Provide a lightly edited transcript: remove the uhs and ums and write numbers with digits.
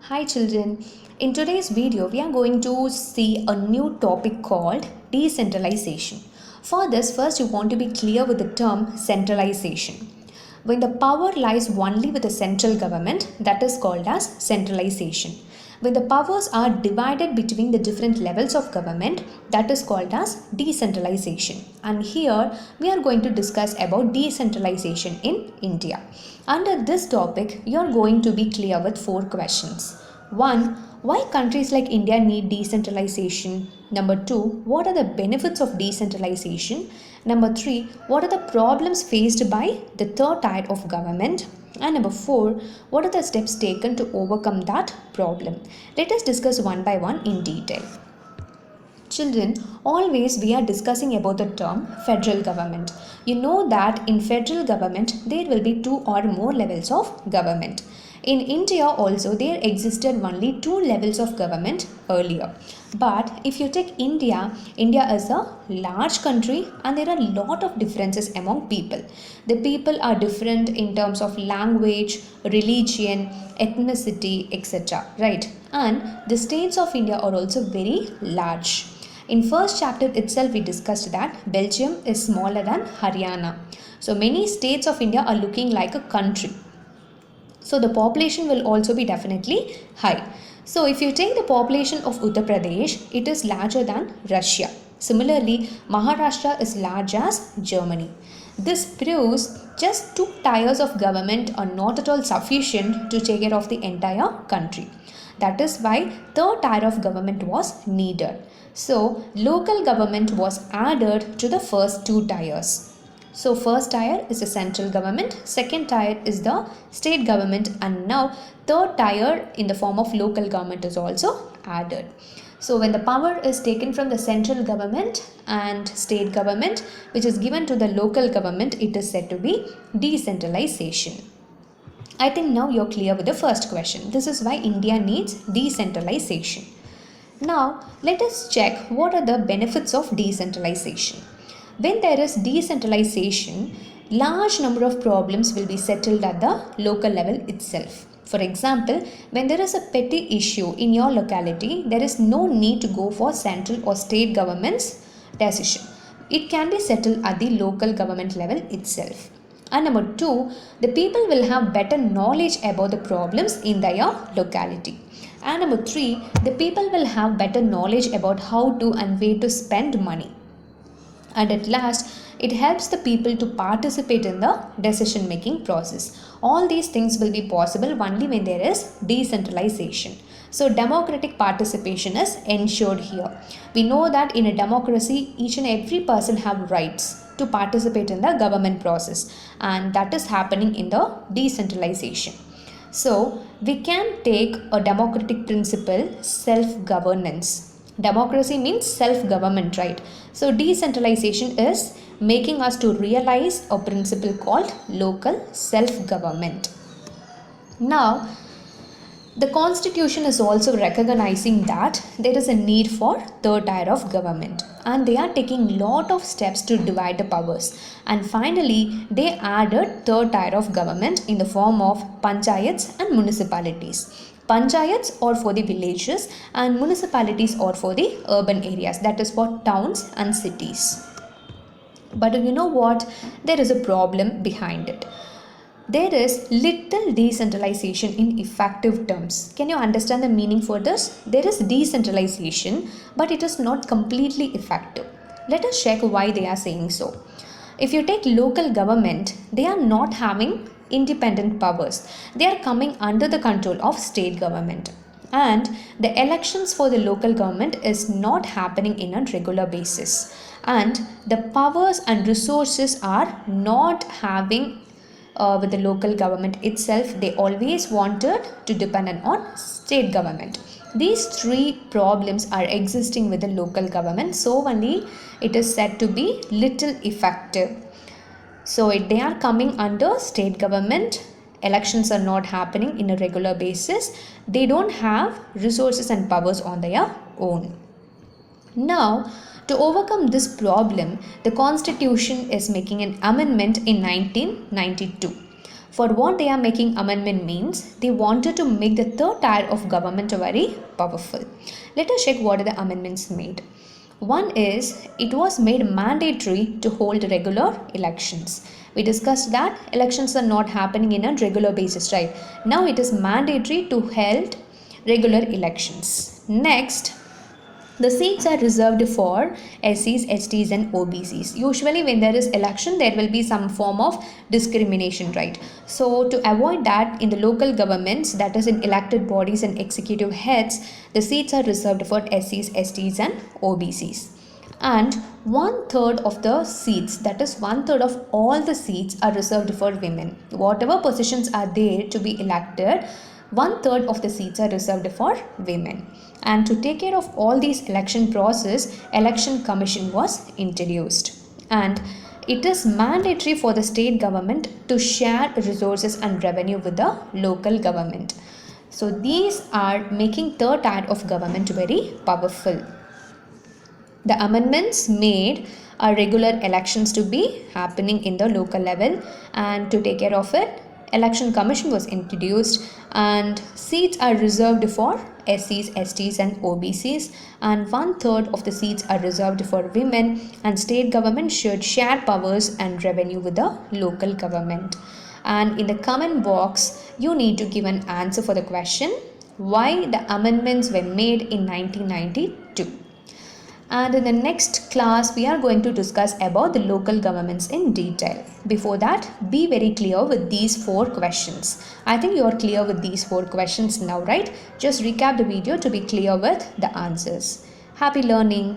Hi children, in today's video we are going to see a new topic called decentralization. For this, first you want to be clear with the term centralization. When the power lies only with the central government, that is called as centralization. When the powers are divided between the different levels of government, that is called as decentralization. And here we are going to discuss about decentralization in India. Under this topic, you are going to be clear with 4 questions. 1. Why countries like India need decentralization? Number 2. What are the benefits of decentralization? Number 3. What are the problems faced by the third tier of government? And number 4. What are the steps taken to overcome that problem? Let us discuss one by one in detail. Children, always we are discussing about the term federal government. You know that in federal government there will be 2 or more levels of government. In India also there existed only 2 levels of government earlier. But if you take India is a large country and there are a lot of differences among people. The people are different in terms of language, religion, ethnicity, etc. Right? And the states of India are also very large. In first chapter itself we discussed that Belgium is smaller than Haryana. So many states of India are looking like a country. So the population will also be definitely high. So if you take the population of Uttar Pradesh, it is larger than Russia. Similarly, Maharashtra is large as Germany. This proves just 2 tiers of government are not at all sufficient to take care of the entire country. That is why third tier of government was needed. So local government was added to the first 2 tiers. So first tier is the central government, second tier is the state government, and now third tier in the form of local government is also added. So when the power is taken from the central government and state government which is given to the local government, it is said to be decentralization. I think now you're clear with the first question. This is why India needs decentralization. Now let us check what are the benefits of decentralization. When there is decentralization, large number of problems will be settled at the local level itself. For example, when there is a petty issue in your locality, there is no need to go for central or state government's decision. It can be settled at the local government level itself. And number 2, the people will have better knowledge about the problems in their locality. And number 3, the people will have better knowledge about how to and where to spend money. And at last, it helps the people to participate in the decision making process. All these things will be possible only when there is decentralization. So democratic participation is ensured here. We know that in a democracy, each and every person have rights to participate in the government process, and that is happening in the decentralization. So we can take a democratic principle, self-governance. Democracy means self-government, right? So decentralization is making us to realize a principle called local self-government. Now, the constitution is also recognizing that there is a need for third tier of government, and they are taking lot of steps to divide the powers, and finally they added third tier of government in the form of panchayats and municipalities. Panchayats are for the villages and municipalities are for the urban areas, that is for towns and cities. But you know what? There is a problem behind it. There is little decentralization in effective terms. Can you understand the meaning for this? There is decentralization, but it is not completely effective. Let us check why they are saying so. If you take local government, they are not having independent powers. They are coming under the control of state government. And the elections for the local government is not happening in a regular basis. And the powers and resources are not having with the local government itself. They always wanted to depend on state government. These 3 problems are existing with the local government, so only it is said to be little effective. So they are coming under state government. Elections are not happening in a regular basis. They don't have resources and powers on their own. Now, to overcome this problem, the Constitution is making an amendment in 1992. For what they are making amendment means they wanted to make the third tier of government very powerful. Let us check what are the amendments made. One is it was made mandatory to hold regular elections. We discussed that elections are not happening in a regular basis, right? Now it is mandatory to hold regular elections. Next, the seats are reserved for SCs, STs and OBCs. Usually when there is election, there will be some form of discrimination, right? So to avoid that, in the local governments, that is in elected bodies and executive heads, the seats are reserved for SCs, STs and OBCs. And 1/3 of the seats, that is 1/3 of all the seats, are reserved for women. Whatever positions are there to be elected, 1/3 of the seats are reserved for women. And to take care of all these election process, election commission was introduced. And it is mandatory for the state government to share resources and revenue with the local government. So these are making third tier of government very powerful. The amendments made are regular elections to be happening in the local level, and to take care of it, election commission was introduced, and seats are reserved for SCs, STs and OBCs, and 1/3 of the seats are reserved for women, and state government should share powers and revenue with the local government. And in the comment box, you need to give an answer for the question why the amendments were made in 1992. And in the next class, we are going to discuss about the local governments in detail. Before that, be very clear with these 4 questions. I think you are clear with these 4 questions now, right? Just recap the video to be clear with the answers. Happy learning.